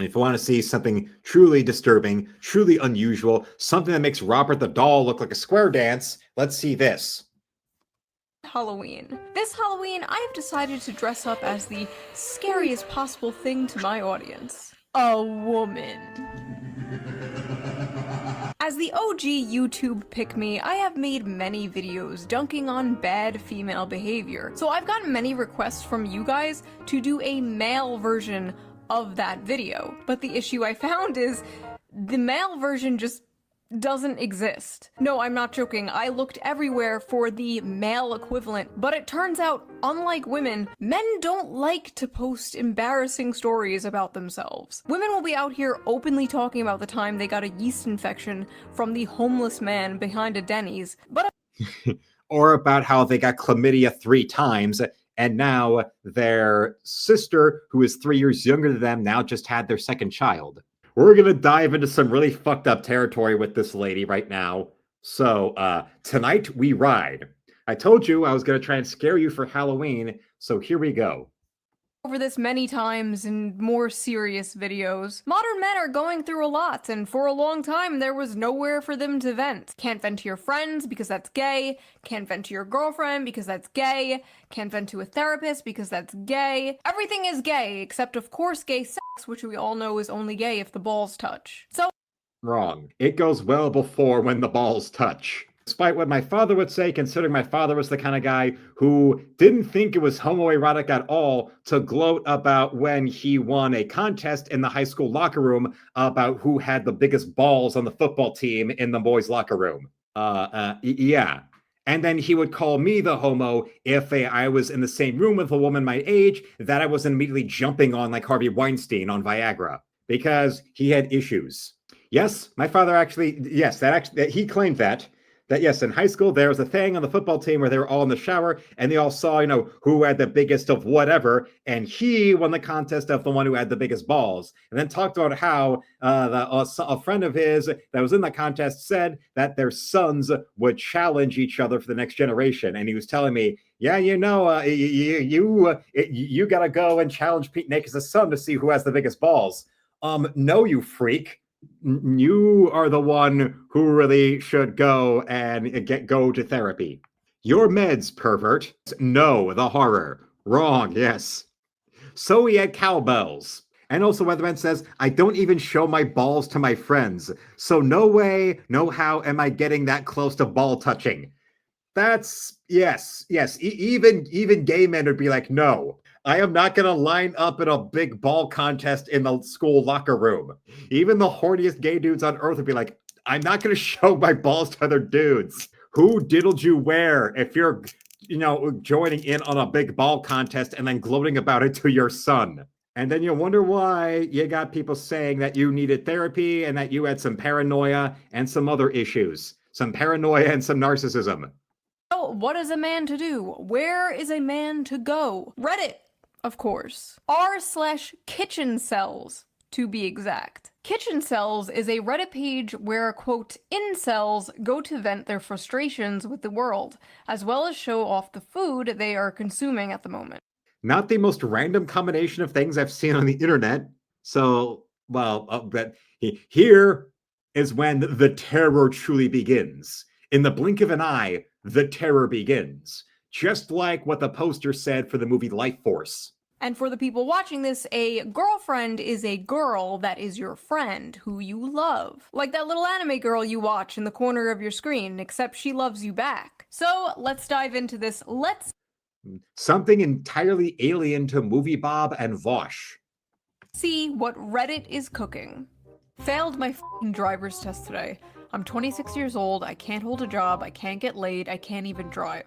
And if you want to see something truly disturbing, truly unusual, something that makes Robert the doll look like a square dance, let's see this. Halloween. This Halloween, I have decided to dress up as the scariest possible thing to my audience. A woman. As the OG YouTube pick-me, I have made many videos dunking on bad female behavior, so I've gotten many requests from you guys to do a male version of that video. But the issue I found is the male version just doesn't exist. No, I'm not joking. I looked everywhere for the male equivalent, but it turns out, unlike women, men don't like to post embarrassing stories about themselves. Women will be out here openly talking about the time they got a yeast infection from the homeless man behind a Denny's, but or about how they got chlamydia 3 times, and now their sister, who is 3 years younger than them, now just had their second child. We're going to dive into some really fucked up territory with this lady right now. So, tonight we ride. I told you I was going to try and scare you for Halloween, so here we go. over this many times in more serious videos. Modern men are going through a lot, and for a long time there was nowhere for them to vent. Can't vent to your friends because that's gay, can't vent to your girlfriend because that's gay, can't vent to a therapist because that's gay. Everything is gay, except of course gay sex, which we all know is only gay if the balls touch. So Wrong. It goes well before when the balls touch. Despite what my father would say, considering my father was the kind of guy who didn't think it was homoerotic at all to gloat about when he won a contest in the high school locker room about who had the biggest balls on the football team in the boys' locker room. Yeah. And then he would call me the homo if I was in the same room with a woman my age that I wasn't immediately jumping on like Harvey Weinstein on Viagra because he had issues. Yes, my father actually, yes, he claimed that yes, in high school there was a thing on the football team where they were all in the shower and they all saw, who had the biggest of whatever, and he won the contest of the one who had the biggest balls. And then talked about how a friend of his that was in the contest said that their sons would challenge each other for the next generation. And he was telling me, yeah, you gotta go and challenge Pete Nakes' son to see who has the biggest balls. No, you freak. You are the one who really should go and go to therapy. Your meds, pervert. No, the horror. Wrong, yes. So he had cowbells. And also Weatherman says, I don't even show my balls to my friends. So no way, no how am I getting that close to ball touching. That's, yes. Even gay men would be like, no. I am not going to line up in a big ball contest in the school locker room. Even the horniest gay dudes on earth would be like, I'm not going to show my balls to other dudes. Who diddled you where if you're, joining in on a big ball contest and then gloating about it to your son? And then you wonder why you got people saying that you needed therapy and that you had some paranoia and some other issues. Some paranoia and some narcissism. So, what is a man to do? Where is a man to go? Reddit, of course. r/kitchencels, to be exact. Kitchencels is a Reddit page where, quote, incels go to vent their frustrations with the world, as well as show off the food they are consuming at the moment. Not the most random combination of things I've seen on the internet. So, but here is when the terror truly begins. In the blink of an eye, the terror begins. Just like what the poster said for the movie Life Force. And for the people watching this, a girlfriend is a girl that is your friend, who you love. Like that little anime girl you watch in the corner of your screen, except she loves you back. So, let's dive into this. Something entirely alien to Movie Bob and Vosh. See what Reddit is cooking. Failed my f***ing driver's test today. I'm 26 years old, I can't hold a job, I can't get laid, I can't even drive.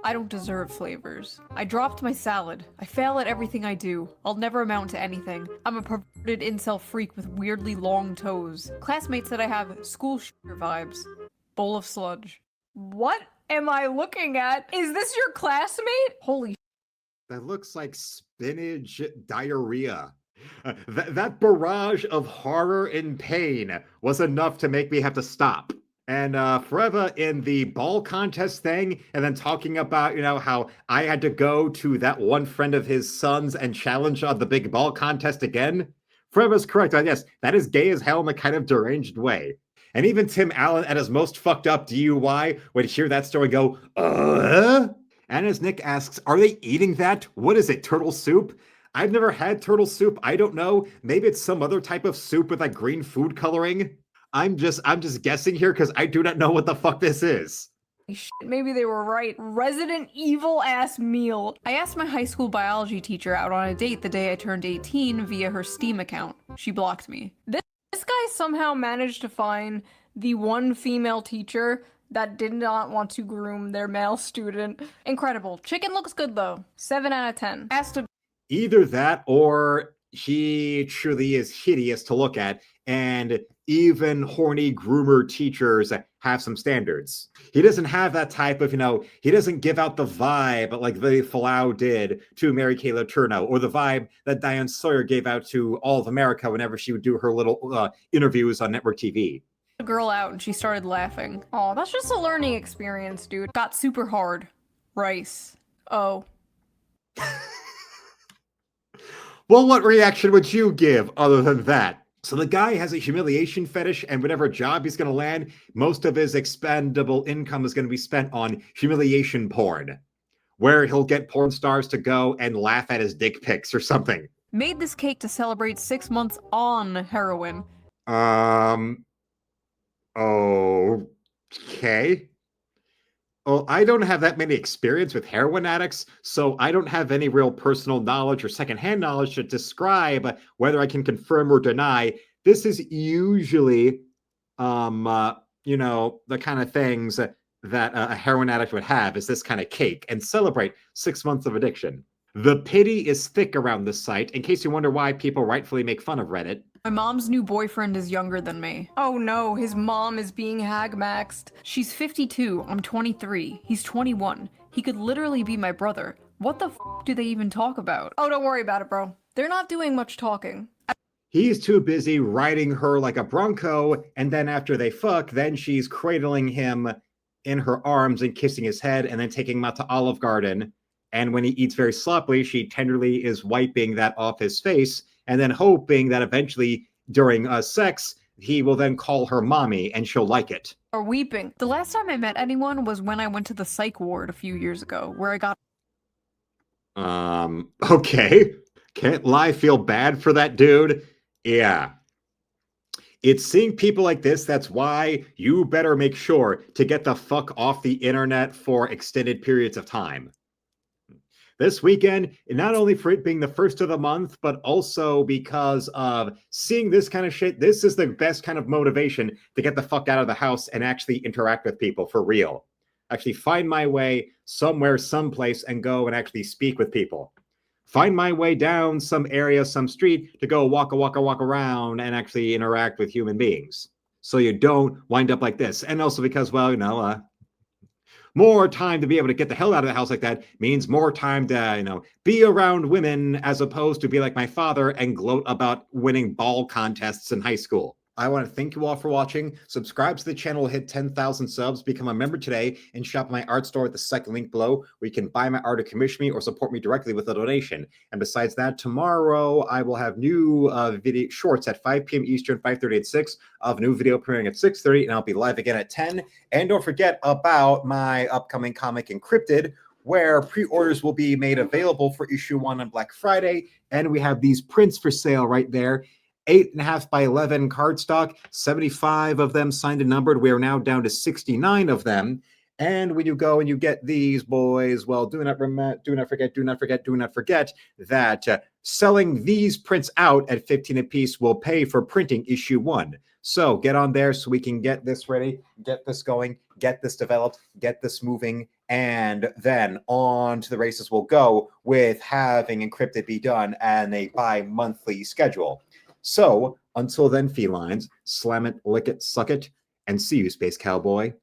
I don't deserve flavors. I dropped my salad. I fail at everything I do. I'll never amount to anything. I'm a perverted incel freak with weirdly long toes. Classmates that I have school shooter vibes. Bowl of sludge. What am I looking at? Is this your classmate? Holy that looks like spinach diarrhea. That barrage of horror and pain was enough to make me have to stop. And forever in the ball contest thing, and then talking about, how I had to go to that one friend of his son's and challenge on the big ball contest again. Frev is correct. Yes, that is gay as hell in a kind of deranged way. And even Tim Allen at his most fucked up DUI would hear that story and go, And as Nick asks, are they eating that? What is it, turtle soup? I've never had turtle soup. I don't know. Maybe it's some other type of soup with like green food coloring. I'm just guessing here because I do not know what the fuck this is. Shit, maybe they were right. Resident Evil ass meal. I asked my high school biology teacher out on a date the day I turned 18 via her Steam account. She blocked me. This guy somehow managed to find the one female teacher that did not want to groom their male student. Incredible. Chicken looks good though. 7 out of 10. Has to. Either that or he truly is hideous to look at, and even horny groomer teachers have some standards. He doesn't have that type of, he doesn't give out the vibe like the Falau did to Mary Kay Letourneau, or the vibe that Diane Sawyer gave out to all of America whenever she would do her little interviews on network TV. A girl out and she started laughing. Oh, that's just a learning experience, dude. Got super hard. Rice. Oh. Well, what reaction would you give other than that? So the guy has a humiliation fetish, and whatever job he's going to land, most of his expendable income is going to be spent on humiliation porn, where he'll get porn stars to go and laugh at his dick pics or something. Made this cake to celebrate 6 months on heroin. Okay. Well, I don't have that many experience with heroin addicts, so I don't have any real personal knowledge or secondhand knowledge to describe whether I can confirm or deny. This is usually, the kind of things that a heroin addict would have, is this kind of cake and celebrate 6 months of addiction. The pity is thick around this site, in case you wonder why people rightfully make fun of Reddit. My mom's new boyfriend is younger than me. Oh no, his mom is being hag-maxed. She's 52, I'm 23, he's 21. He could literally be my brother. What the f do they even talk about? Oh, don't worry about it, bro. They're not doing much talking. He's too busy riding her like a bronco, and then after they fuck, then she's cradling him in her arms and kissing his head, and then taking him out to Olive Garden. And when he eats very sloppily, she tenderly is wiping that off his face, and then hoping that eventually during sex, he will then call her mommy and she'll like it. Or weeping. The last time I met anyone was when I went to the psych ward a few years ago, where I got... Okay. Can't lie, feel bad for that dude. Yeah. It's seeing people like this that's why you better make sure to get the fuck off the internet for extended periods of time. This weekend, not only for it being the first of the month, but also because of seeing this kind of shit, this is the best kind of motivation to get the fuck out of the house and actually interact with people for real. Actually find my way somewhere, someplace, and go and actually speak with people. Find my way down some area, some street, to go walk around and actually interact with human beings. So you don't wind up like this. And also because, more time to be able to get the hell out of the house like that means more time to, be around women, as opposed to be like my father and gloat about winning ball contests in high school. I want to thank you all for watching. Subscribe to the channel, hit 10,000 subs, become a member today, and shop my art store at the second link below, where you can buy my art or commission me or support me directly with a donation. And besides that, tomorrow I will have new video shorts at 5 p.m. Eastern, 5:30 and 6, of new video premiering at 6:30, and I'll be live again at 10. And don't forget about my upcoming comic Encrypted, where pre-orders will be made available for issue 1 on Black Friday. And we have these prints for sale right there. 8.5 by 11 cardstock, 75 of them signed and numbered. We are now down to 69 of them. And when you go and you get these boys, well, do not forget that selling these prints out at 15 a piece will pay for printing issue 1. So get on there so we can get this ready, get this going, get this developed, get this moving, and then on to the races we'll go with having Encrypted be done and a bi-monthly schedule. So, until then, felines, slam it, lick it, suck it, and see you, Space Cowboy.